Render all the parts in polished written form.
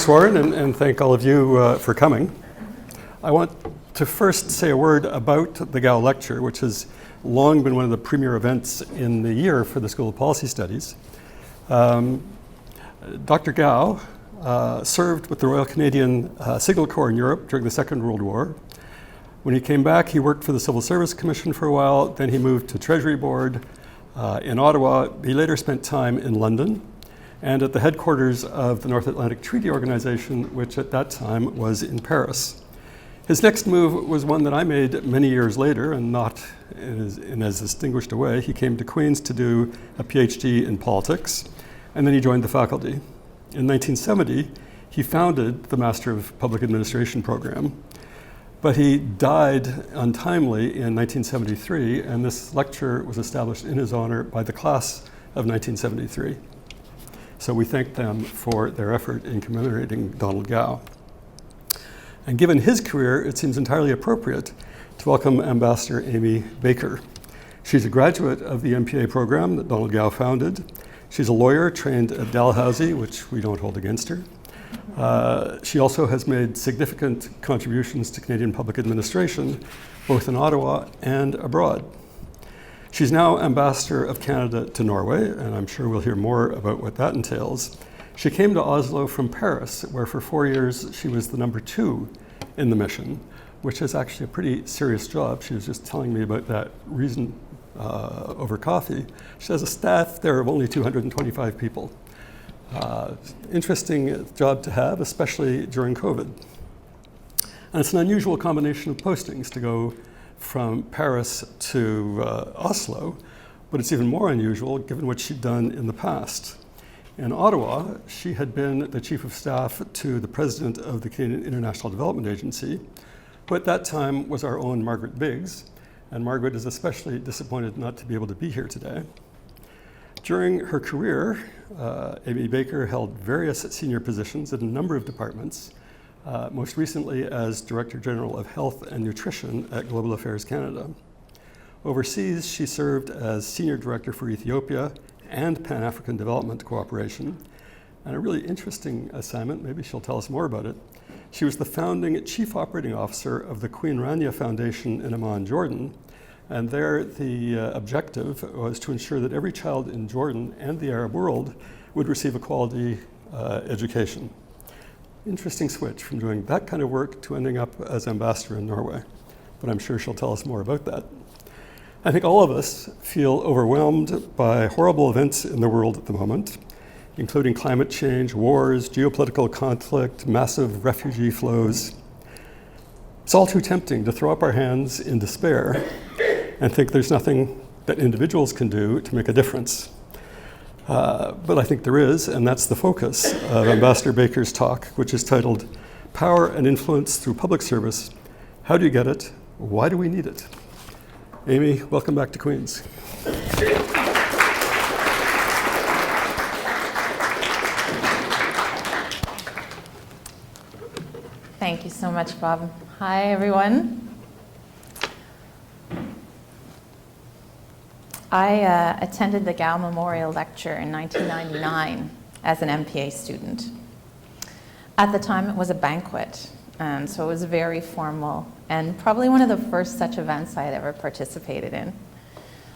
Warren, and thank all of you for coming. I want to first say a word about the Gao Lecture, which has long been one of the premier events in the year for the School of Policy Studies. Dr. Gao served with the Royal Canadian Signal Corps in Europe during the Second World War. When he came back, he worked for the Civil Service Commission for a while, then he moved to Treasury Board in Ottawa. He later spent time in London and at the headquarters of the North Atlantic Treaty Organization, which at that time was in Paris. His next move was one that I made many years later, and not in as distinguished a way. He came to Queen's to do a PhD in politics, and then he joined the faculty. In 1970, he founded the Master of Public Administration program, but he died untimely in 1973, and this lecture was established in his honor by the class of 1973. So we thank them for their effort in commemorating Donald Gao. And given his career, it seems entirely appropriate to welcome Ambassador Amy Baker. She's a graduate of the MPA program that Donald Gao founded. She's a lawyer trained at Dalhousie, which we don't hold against her. She also has made significant contributions to Canadian public administration, both in Ottawa and abroad. She's now Ambassador of Canada to Norway, and I'm sure we'll hear more about what that entails. She came to Oslo from Paris, where for 4 years she was the number 2 in the mission, which is actually a pretty serious job. She was just telling me about that reason over coffee. She has a staff there of only 225 people. Interesting job to have, especially during COVID. And it's an unusual combination of postings to go from Paris to Oslo, but it's even more unusual given what she'd done in the past. In Ottawa, she had been the chief of staff to the president of the Canadian International Development Agency, who at that time was our own Margaret Biggs, and Margaret is especially disappointed not to be able to be here today. During her career, Amy Baker held various senior positions in a number of departments, most recently as Director General of Health and Nutrition at Global Affairs Canada. Overseas, she served as Senior Director for Ethiopia and Pan-African Development Cooperation, and a really interesting assignment, maybe she'll tell us more about it. She was the founding Chief Operating Officer of the Queen Rania Foundation in Amman, Jordan, and there the objective was to ensure that every child in Jordan and the Arab world would receive a quality education. Interesting switch from doing that kind of work to ending up as ambassador in Norway, but I'm sure she'll tell us more about that. I think all of us feel overwhelmed by horrible events in the world at the moment, including climate change, wars, geopolitical conflict, massive refugee flows. It's all too tempting to throw up our hands in despair and think there's nothing that individuals can do to make a difference. But I think there is, and that's the focus of Ambassador Baker's talk, which is titled, Power and Influence Through Public Service. How do you get it? Why do we need it? Amy, welcome back to Queen's. Thank you so much, Bob. Hi, everyone. I attended the Gao Memorial Lecture in 1999 as an MPA student. At the time, it was a banquet, and so it was very formal, and probably one of the first such events I had ever participated in.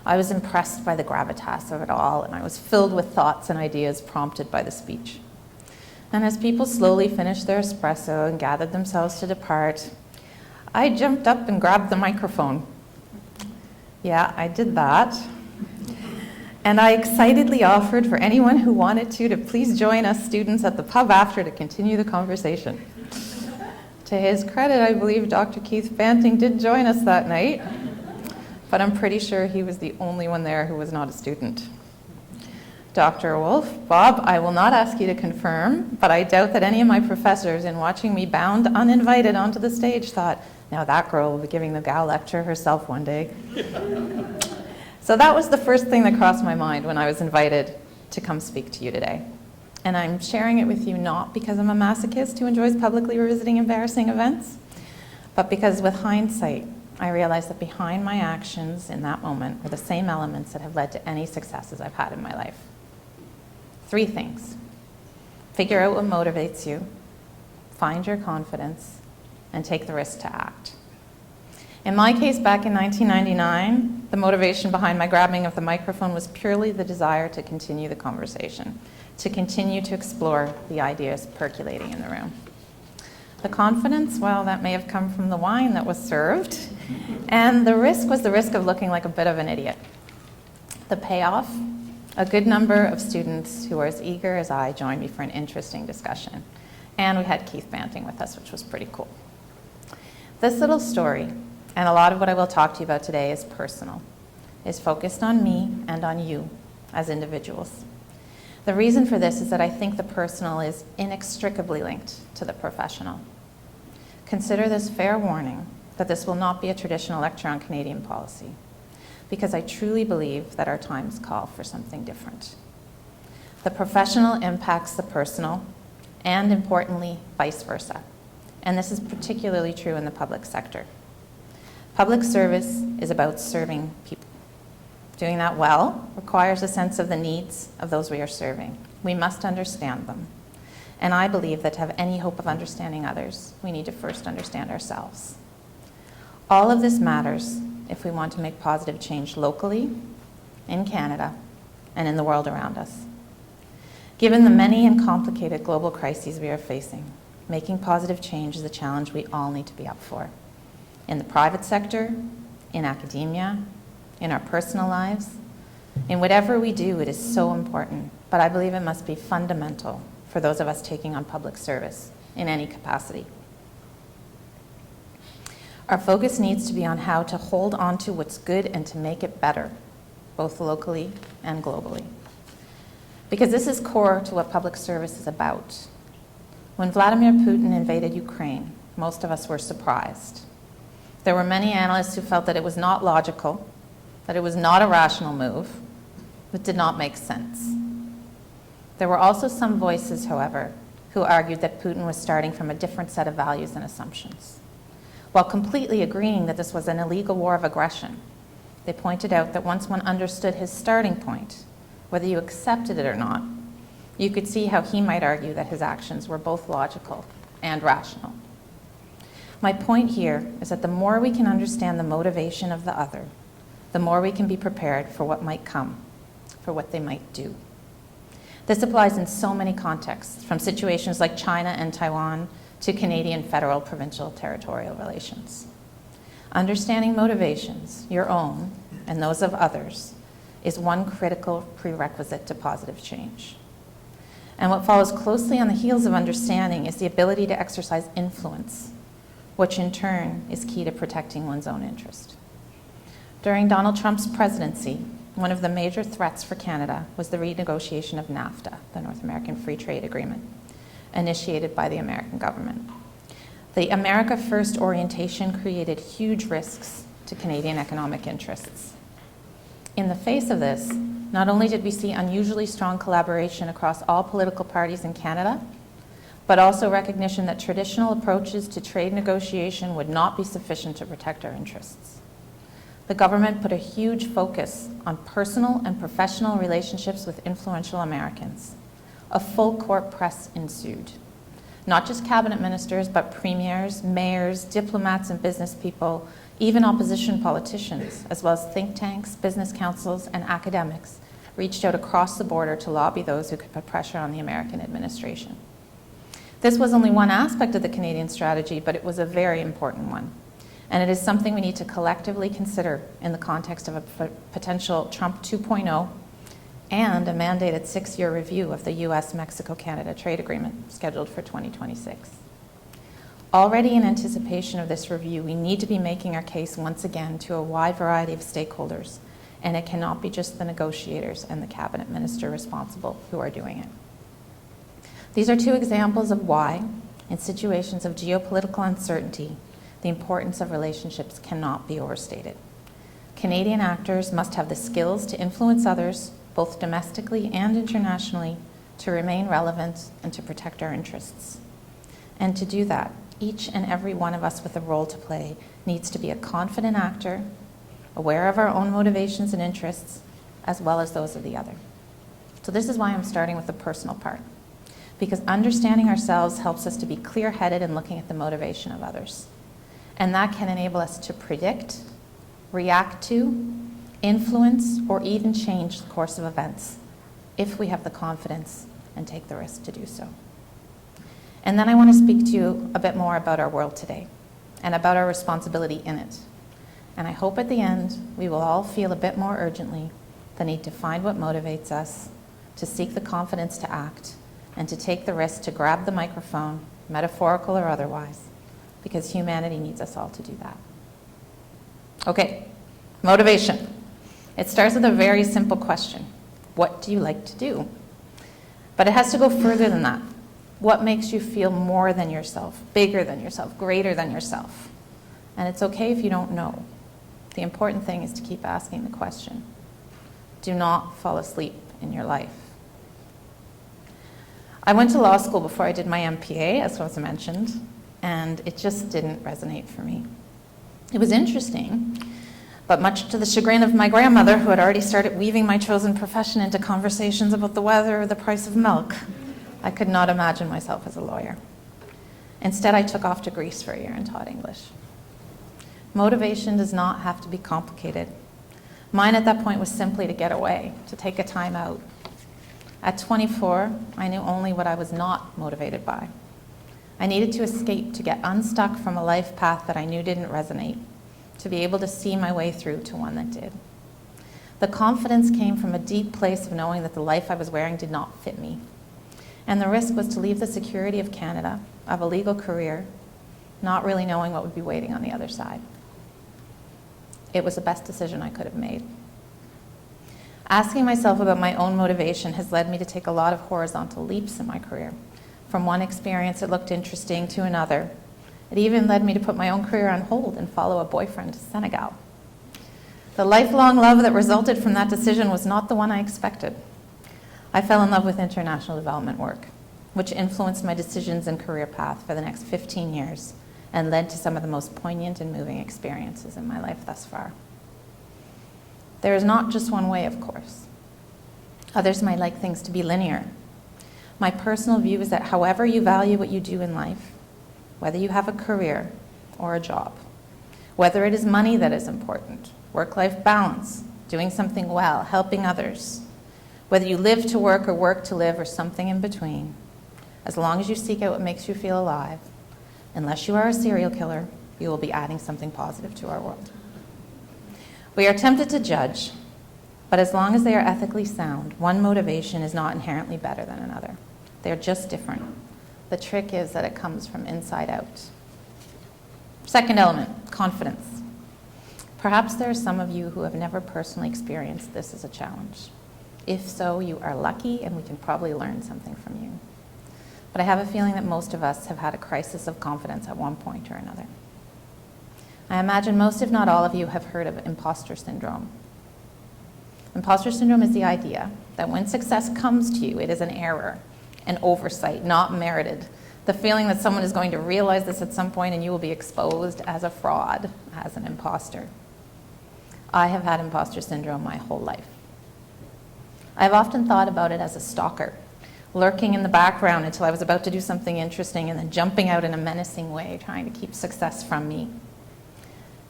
I was impressed by the gravitas of it all, and I was filled with thoughts and ideas prompted by the speech. And as people slowly finished their espresso and gathered themselves to depart, I jumped up and grabbed the microphone. Yeah, I did that. And I excitedly offered for anyone who wanted to please join us students at the pub after to continue the conversation. To his credit, I believe Dr. Keith Banting did join us that night, but I'm pretty sure he was the only one there who was not a student. Dr. Wolf, Bob, I will not ask you to confirm, but I doubt that any of my professors, in watching me bound uninvited onto the stage, thought, now that girl will be giving the Gao lecture herself one day. So that was the first thing that crossed my mind when I was invited to come speak to you today. And I'm sharing it with you not because I'm a masochist who enjoys publicly revisiting embarrassing events, but because with hindsight, I realized that behind my actions in that moment were the same elements that have led to any successes I've had in my life. 3 things. Figure out what motivates you, find your confidence, and take the risk to act. In my case, back in 1999, the motivation behind my grabbing of the microphone was purely the desire to continue the conversation, to continue to explore the ideas percolating in the room. The confidence, well, that may have come from the wine that was served, and the risk was the risk of looking like a bit of an idiot. The payoff, a good number of students who were as eager as I joined me for an interesting discussion. And we had Keith Banting with us, which was pretty cool. This little story, and a lot of what I will talk to you about today, is personal, is focused on me and on you as individuals. The reason for this is that I think the personal is inextricably linked to the professional. Consider this fair warning that this will not be a traditional lecture on Canadian policy, because I truly believe that our times call for something different. The professional impacts the personal, and importantly, vice versa. And this is particularly true in the public sector. Public service is about serving people. Doing that well requires a sense of the needs of those we are serving. We must understand them. And I believe that to have any hope of understanding others, we need to first understand ourselves. All of this matters if we want to make positive change locally, in Canada, and in the world around us. Given the many and complicated global crises we are facing, making positive change is a challenge we all need to be up for. In the private sector, in academia, in our personal lives, in whatever we do, it is so important, but I believe it must be fundamental for those of us taking on public service in any capacity. Our focus needs to be on how to hold on to what's good and to make it better, both locally and globally. Because this is core to what public service is about. When Vladimir Putin invaded Ukraine, most of us were surprised. There were many analysts who felt that it was not logical, that it was not a rational move, that did not make sense. There were also some voices, however, who argued that Putin was starting from a different set of values and assumptions. While completely agreeing that this was an illegal war of aggression, they pointed out that once one understood his starting point, whether you accepted it or not, you could see how he might argue that his actions were both logical and rational. My point here is that the more we can understand the motivation of the other, the more we can be prepared for what might come, for what they might do. This applies in so many contexts, from situations like China and Taiwan to Canadian federal, provincial, territorial relations. Understanding motivations, your own and those of others, is one critical prerequisite to positive change. And what follows closely on the heels of understanding is the ability to exercise influence, which in turn is key to protecting one's own interest. During Donald Trump's presidency, one of the major threats for Canada was the renegotiation of NAFTA, the North American Free Trade Agreement, initiated by the American government. The America First orientation created huge risks to Canadian economic interests. In the face of this, not only did we see unusually strong collaboration across all political parties in Canada, but also recognition that traditional approaches to trade negotiation would not be sufficient to protect our interests. The government put a huge focus on personal and professional relationships with influential Americans. A full court press ensued. Not just cabinet ministers, but premiers, mayors, diplomats and business people, even opposition politicians, as well as think tanks, business councils, and academics, reached out across the border to lobby those who could put pressure on the American administration. This was only one aspect of the Canadian strategy, but it was a very important one. And it is something we need to collectively consider in the context of a potential Trump 2.0 and a mandated 6-year review of the US-Mexico-Canada trade agreement scheduled for 2026. Already in anticipation of this review, we need to be making our case once again to a wide variety of stakeholders, and it cannot be just the negotiators and the cabinet minister responsible who are doing it. These are two examples of why, in situations of geopolitical uncertainty, the importance of relationships cannot be overstated. Canadian actors must have the skills to influence others, both domestically and internationally, to remain relevant and to protect our interests. And to do that, each and every one of us with a role to play needs to be a confident actor, aware of our own motivations and interests, as well as those of the other. So this is why I'm starting with the personal part. because understanding ourselves helps us to be clear-headed in looking at the motivation of others. And that can enable us to predict, react to, influence, or even change the course of events if we have the confidence and take the risk to do so. And then I want to speak to you a bit more about our world today and about our responsibility in it. And I hope at the end we will all feel a bit more urgently the need to find what motivates us, to seek the confidence to act, and to take the risk to grab the microphone, metaphorical or otherwise, because humanity needs us all to do that. Okay, motivation. It starts with a very simple question. What do you like to do? But it has to go further than that. What makes you feel more than yourself, bigger than yourself, greater than yourself? And it's okay if you don't know. The important thing is to keep asking the question. Do not fall asleep in your life. I went to law school before I did my MPA, as was mentioned, and it just didn't resonate for me. It was interesting, but much to the chagrin of my grandmother, who had already started weaving my chosen profession into conversations about the weather or the price of milk, I could not imagine myself as a lawyer. Instead, I took off to Greece for a year and taught English. Motivation does not have to be complicated. Mine at that point was simply to get away, to take a time out. At 24, I knew only what I was not motivated by. I needed to escape, to get unstuck from a life path that I knew didn't resonate, to be able to see my way through to one that did. The confidence came from a deep place of knowing that the life I was wearing did not fit me. And the risk was to leave the security of Canada, of a legal career, not really knowing what would be waiting on the other side. It was the best decision I could have made. Asking myself about my own motivation has led me to take a lot of horizontal leaps in my career. From one experience that looked interesting to another. It even led me to put my own career on hold and follow a boyfriend to Senegal. The lifelong love that resulted from that decision was not the one I expected. I fell in love with international development work, which influenced my decisions and career path for the next 15 years and led to some of the most poignant and moving experiences in my life thus far. There is not just one way, of course. Others might like things to be linear. My personal view is that however you value what you do in life, whether you have a career or a job, whether it is money that is important, work-life balance, doing something well, helping others, whether you live to work or work to live or something in between, as long as you seek out what makes you feel alive, unless you are a serial killer, you will be adding something positive to our world. We are tempted to judge, but as long as they are ethically sound, one motivation is not inherently better than another. They're just different. The trick is that it comes from inside out. Second element, confidence. Perhaps there are some of you who have never personally experienced this as a challenge. If so, you are lucky and we can probably learn something from you. But I have a feeling that most of us have had a crisis of confidence at one point or another. I imagine most, if not all of you, have heard of imposter syndrome. Imposter syndrome is the idea that when success comes to you, it is an error, an oversight, not merited. The feeling that someone is going to realize this at some point and you will be exposed as a fraud, as an imposter. I have had imposter syndrome my whole life. I've often thought about it as a stalker, lurking in the background until I was about to do something interesting and then jumping out in a menacing way, trying to keep success from me.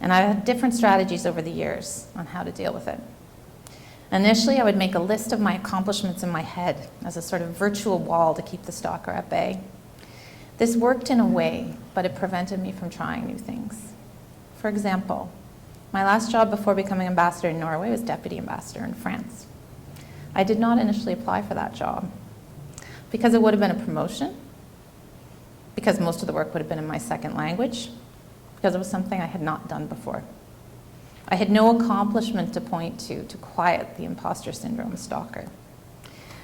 And I've had different strategies over the years on how to deal with it. Initially, I would make a list of my accomplishments in my head as a sort of virtual wall to keep the stalker at bay. This worked in a way, but it prevented me from trying new things. For example, my last job before becoming ambassador in Norway was deputy ambassador in France. I did not initially apply for that job because it would have been a promotion, because most of the work would have been in my second language, because it was something I had not done before. I had no accomplishment to point to quiet the imposter syndrome stalker.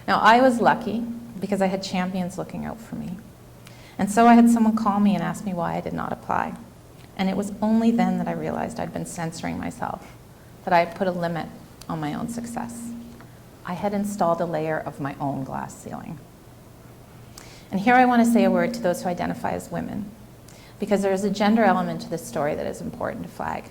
Now, I was lucky because I had champions looking out for me. And so I had someone call me and ask me why I did not apply. And it was only then that I realized I'd been censoring myself, that I had put a limit on my own success. I had installed a layer of my own glass ceiling. And here I want to say a word to those who identify as women, because there is a gender element to this story that is important to flag.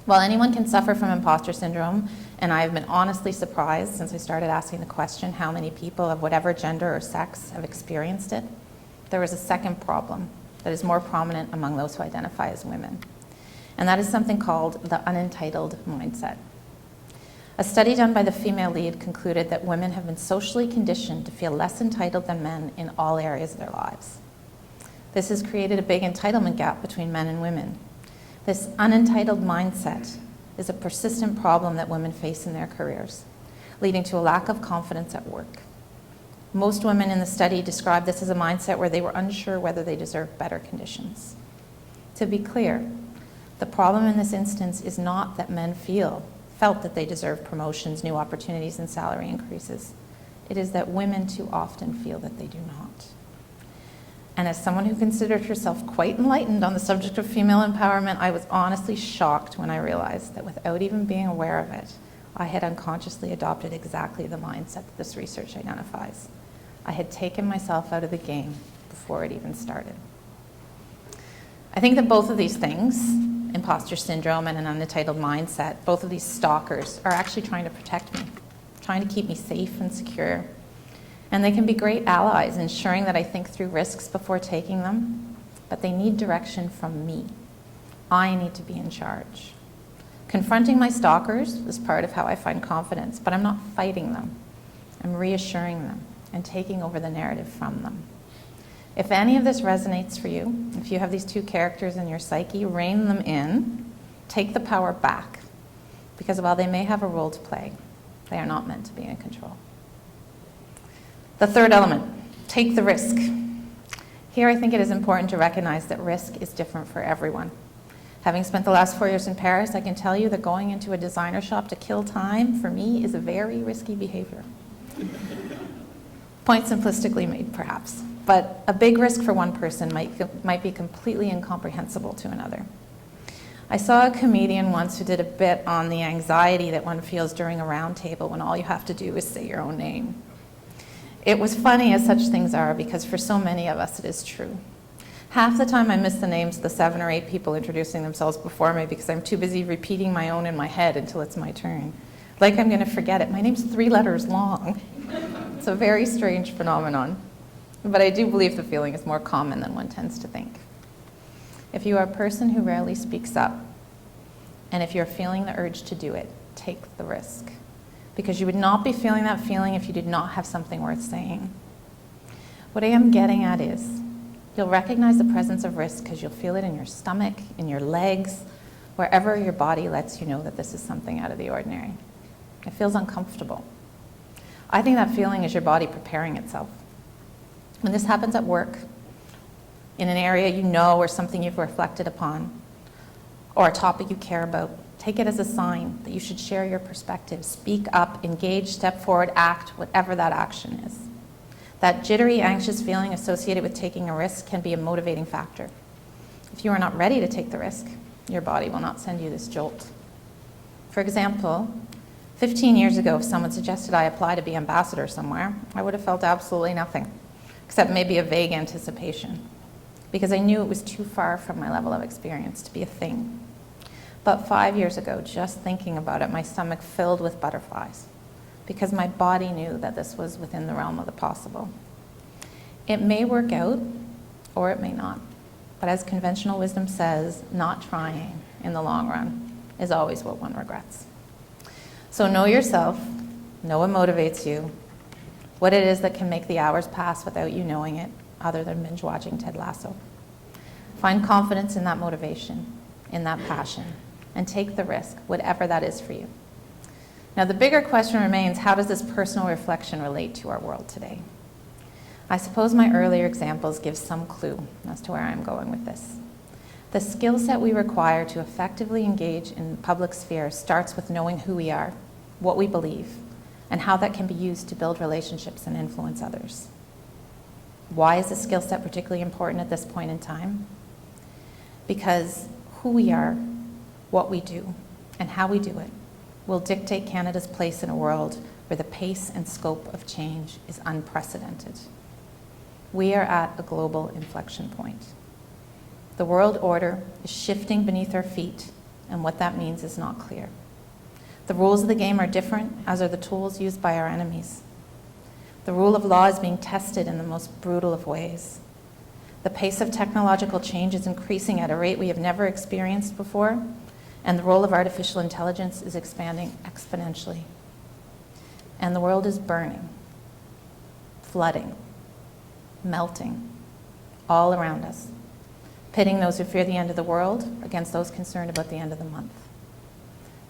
While anyone can suffer from imposter syndrome, and I have been honestly surprised since I started asking the question how many people of whatever gender or sex have experienced it, there is a second problem that is more prominent among those who identify as women. And that is something called the unentitled mindset. A study done by the female lead concluded that women have been socially conditioned to feel less entitled than men in all areas of their lives. This has created a big entitlement gap between men and women. This unentitled mindset is a persistent problem that women face in their careers, leading to a lack of confidence at work. Most women in the study described this as a mindset where they were unsure whether they deserved better conditions. To be clear, the problem in this instance is not that men felt that they deserve promotions, new opportunities, and salary increases. It is that women too often feel that they do not. And as someone who considered herself quite enlightened on the subject of female empowerment, I was honestly shocked when I realized that without even being aware of it, I had unconsciously adopted exactly the mindset that this research identifies. I had taken myself out of the game before it even started. I think that both of these things, imposter syndrome and an unentitled mindset, both of these stalkers are actually trying to protect me, trying to keep me safe and secure. And they can be great allies, ensuring that I think through risks before taking them, but they need direction from me. I need to be in charge. Confronting my stalkers is part of how I find confidence, but I'm not fighting them. I'm reassuring them and taking over the narrative from them. If any of this resonates for you, if you have these two characters in your psyche, rein them in, take the power back, because while they may have a role to play, they are not meant to be in control. The third element, take the risk. Here I think it is important to recognize that risk is different for everyone. Having spent the last 4 years in Paris, I can tell you that going into a designer shop to kill time, for me, is a very risky behavior. Point simplistically made, perhaps, but a big risk for one person might be completely incomprehensible to another. I saw a comedian once who did a bit on the anxiety that one feels during a round table when all you have to do is say your own name. It was funny, as such things are, because for so many of us it is true. Half the time I miss the names of the 7 or 8 people introducing themselves before me because I'm too busy repeating my own in my head until it's my turn. Like I'm going to forget it. My name's 3 letters long. It's a very strange phenomenon, but I do believe the feeling is more common than one tends to think. If you are a person who rarely speaks up, and if you're feeling the urge to do it, take the risk. Because you would not be feeling that feeling if you did not have something worth saying. What I am getting at is, you'll recognize the presence of risk because you'll feel it in your stomach, in your legs, wherever your body lets you know that this is something out of the ordinary. It feels uncomfortable. I think that feeling is your body preparing itself. When this happens at work, in an area you know or something you've reflected upon, or a topic you care about, take it as a sign that you should share your perspective, speak up, engage, step forward, act, whatever that action is. That jittery, anxious feeling associated with taking a risk can be a motivating factor. If you are not ready to take the risk, your body will not send you this jolt. For example, 15 years ago, if someone suggested I apply to be ambassador somewhere, I would have felt absolutely nothing, except maybe a vague anticipation, because I knew it was too far from my level of experience to be a thing. But 5 years ago, just thinking about it, my stomach filled with butterflies, because my body knew that this was within the realm of the possible. It may work out, or it may not. But as conventional wisdom says, not trying in the long run is always what one regrets. So know yourself, know what motivates you, what it is that can make the hours pass without you knowing it, other than binge watching Ted Lasso. Find confidence in that motivation, in that passion, and take the risk, whatever that is for you. Now, the bigger question remains, how does this personal reflection relate to our world today? I suppose my earlier examples give some clue as to where I'm going with this. The skill set we require to effectively engage in the public sphere starts with knowing who we are, what we believe, and how that can be used to build relationships and influence others. Why is this skill set particularly important at this point in time? Because who we are, what we do, and how we do it will dictate Canada's place in a world where the pace and scope of change is unprecedented. We are at a global inflection point. The world order is shifting beneath our feet, and what that means is not clear. The rules of the game are different, as are the tools used by our enemies. The rule of law is being tested in the most brutal of ways. The pace of technological change is increasing at a rate we have never experienced before, and the role of artificial intelligence is expanding exponentially. And the world is burning, flooding, melting, all around us, pitting those who fear the end of the world against those concerned about the end of the month.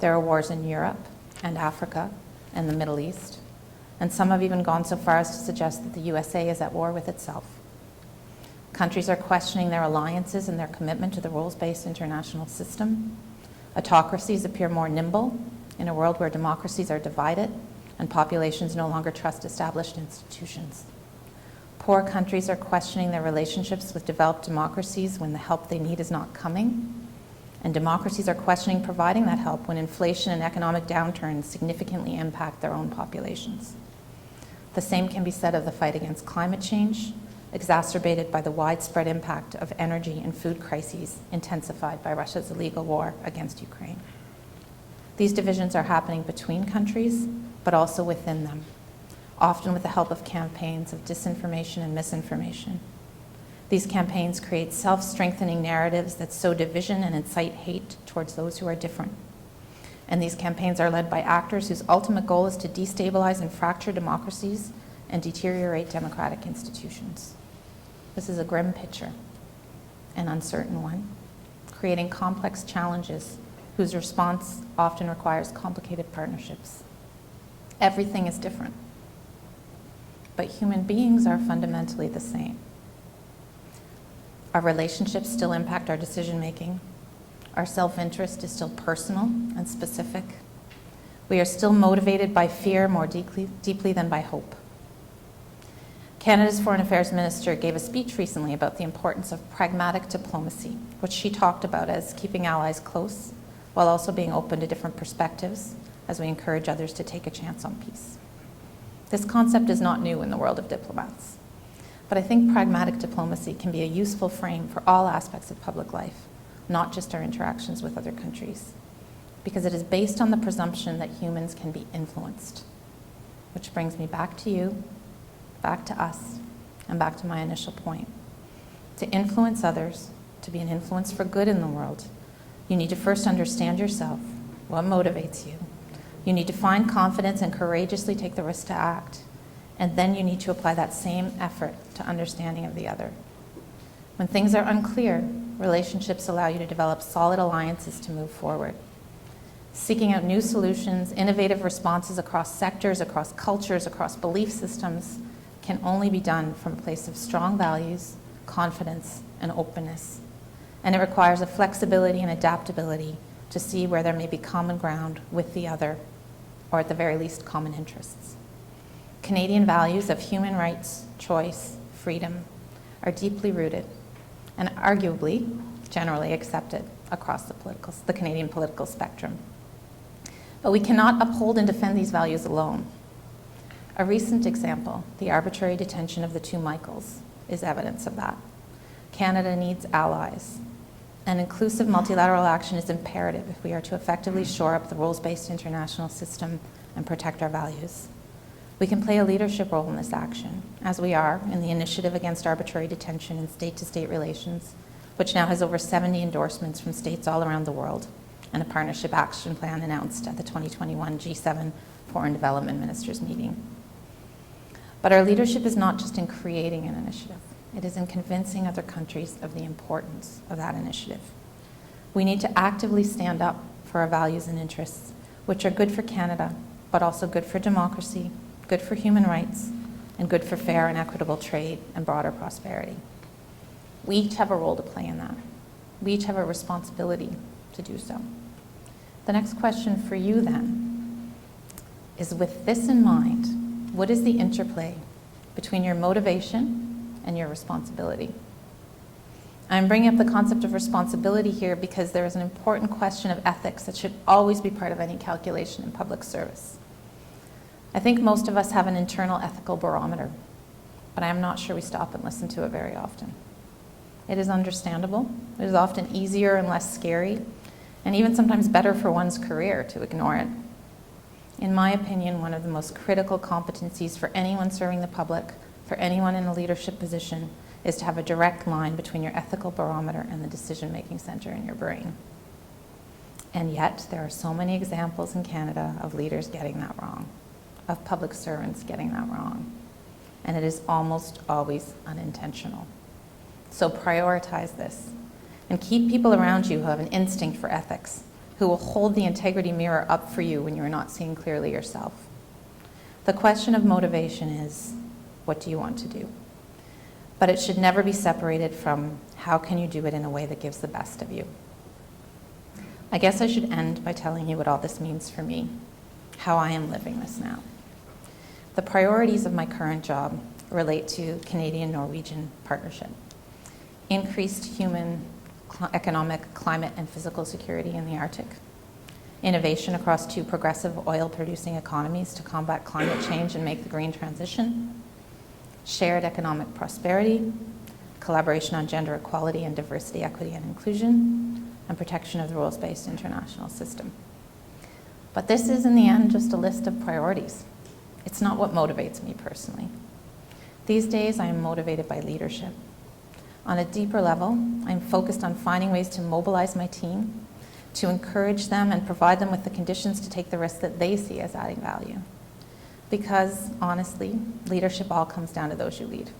There are wars in Europe and Africa and the Middle East, and some have even gone so far as to suggest that the USA is at war with itself. Countries are questioning their alliances and their commitment to the rules-based international system. Autocracies appear more nimble in a world where democracies are divided and populations no longer trust established institutions. Poor countries are questioning their relationships with developed democracies when the help they need is not coming. And democracies are questioning providing that help when inflation and economic downturns significantly impact their own populations. The same can be said of the fight against climate change, exacerbated by the widespread impact of energy and food crises intensified by Russia's illegal war against Ukraine. These divisions are happening between countries, but also within them, often with the help of campaigns of disinformation and misinformation. These campaigns create self-strengthening narratives that sow division and incite hate towards those who are different. And these campaigns are led by actors whose ultimate goal is to destabilize and fracture democracies and deteriorate democratic institutions. This is a grim picture, an uncertain one, creating complex challenges whose response often requires complicated partnerships. Everything is different, but human beings are fundamentally the same. Our relationships still impact our decision-making. Our self-interest is still personal and specific. We are still motivated by fear more deeply than by hope. Canada's Foreign Affairs Minister gave a speech recently about the importance of pragmatic diplomacy, which she talked about as keeping allies close while also being open to different perspectives as we encourage others to take a chance on peace. This concept is not new in the world of diplomats, but I think pragmatic diplomacy can be a useful frame for all aspects of public life, not just our interactions with other countries, because it is based on the presumption that humans can be influenced. Which brings me back to you, back to us, and back to my initial point. To influence others, to be an influence for good in the world, you need to first understand yourself, what motivates you. You need to find confidence and courageously take the risk to act. And then you need to apply that same effort to understanding of the other. When things are unclear, relationships allow you to develop solid alliances to move forward. Seeking out new solutions, innovative responses across sectors, across cultures, across belief systems can only be done from a place of strong values, confidence, and openness. And it requires a flexibility and adaptability to see where there may be common ground with the other, or at the very least, common interests. Canadian values of human rights, choice, freedom are deeply rooted and arguably generally accepted across the Canadian political spectrum. But we cannot uphold and defend these values alone. A recent example, the arbitrary detention of the two Michaels, is evidence of that. Canada needs allies. And inclusive multilateral action is imperative if we are to effectively shore up the rules-based international system and protect our values. We can play a leadership role in this action, as we are in the Initiative Against Arbitrary Detention in State-to-State Relations, which now has over 70 endorsements from states all around the world, and a partnership action plan announced at the 2021 G7 Foreign Development Ministers meeting. But our leadership is not just in creating an initiative. It is in convincing other countries of the importance of that initiative. We need to actively stand up for our values and interests, which are good for Canada, but also good for democracy, good for human rights, and good for fair and equitable trade and broader prosperity. We each have a role to play in that. We each have a responsibility to do so. The next question for you then is, with this in mind, what is the interplay between your motivation and your responsibility? I'm bringing up the concept of responsibility here because there is an important question of ethics that should always be part of any calculation in public service. I think most of us have an internal ethical barometer, but I'm not sure we stop and listen to it very often. It is understandable. It is often easier and less scary and even sometimes better for one's career to ignore it. In my opinion, one of the most critical competencies for anyone serving the public, for anyone in a leadership position, is to have a direct line between your ethical barometer and the decision-making center in your brain. And yet, there are so many examples in Canada of leaders getting that wrong, of public servants getting that wrong. And it is almost always unintentional. So prioritize this, and keep people around you who have an instinct for ethics, who will hold the integrity mirror up for you when you're not seeing clearly yourself. The question of motivation is, what do you want to do? But it should never be separated from how can you do it in a way that gives the best of you. I guess I should end by telling you what all this means for me, how I am living this now. The priorities of my current job relate to Canadian-Norwegian partnership, increased human, economic, climate, and physical security in the Arctic, innovation across 2 progressive oil-producing economies to combat climate change and make the green transition, shared economic prosperity, collaboration on gender equality and diversity, equity, and inclusion, and protection of the rules-based international system. But this is, in the end, just a list of priorities. It's not what motivates me personally. These days, I am motivated by leadership. On a deeper level, I'm focused on finding ways to mobilize my team, to encourage them and provide them with the conditions to take the risks that they see as adding value. Because, honestly, leadership all comes down to those you lead.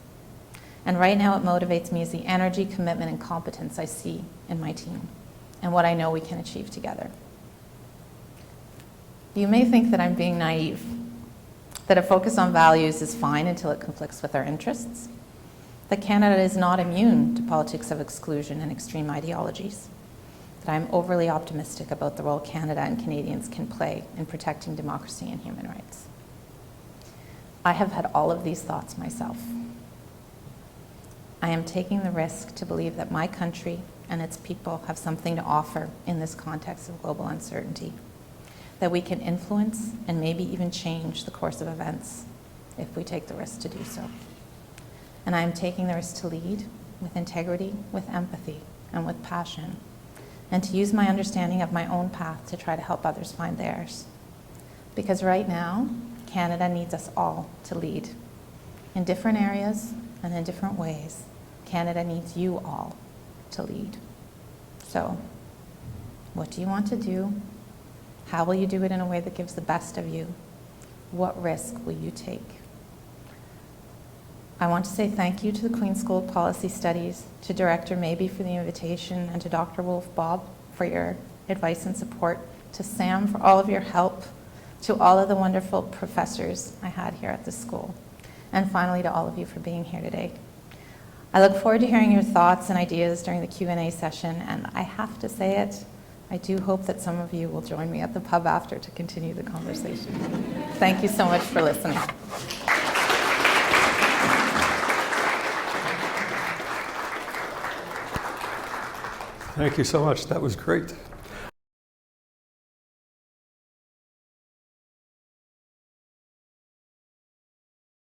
And right now, what motivates me is the energy, commitment, and competence I see in my team, and what I know we can achieve together. You may think that I'm being naive, that a focus on values is fine until it conflicts with our interests, that Canada is not immune to politics of exclusion and extreme ideologies, that I'm overly optimistic about the role Canada and Canadians can play in protecting democracy and human rights. I have had all of these thoughts myself. I am taking the risk to believe that my country and its people have something to offer in this context of global uncertainty, that we can influence and maybe even change the course of events if we take the risk to do so. And I am taking the risk to lead with integrity, with empathy, and with passion, and to use my understanding of my own path to try to help others find theirs. Because right now, Canada needs us all to lead. In different areas and in different ways, Canada needs you all to lead. So, what do you want to do? How will you do it in a way that gives the best of you? What risk will you take? I want to say thank you to the Queen's School of Policy Studies, to Director Mabey for the invitation, and to Dr. Wolf-Bob for your advice and support, to Sam for all of your help, to all of the wonderful professors I had here at the school, and finally to all of you for being here today. I look forward to hearing your thoughts and ideas during the Q&A session, and I have to say it, I do hope that some of you will join me at the pub after to continue the conversation. Thank you so much for listening. Thank you so much. That was great.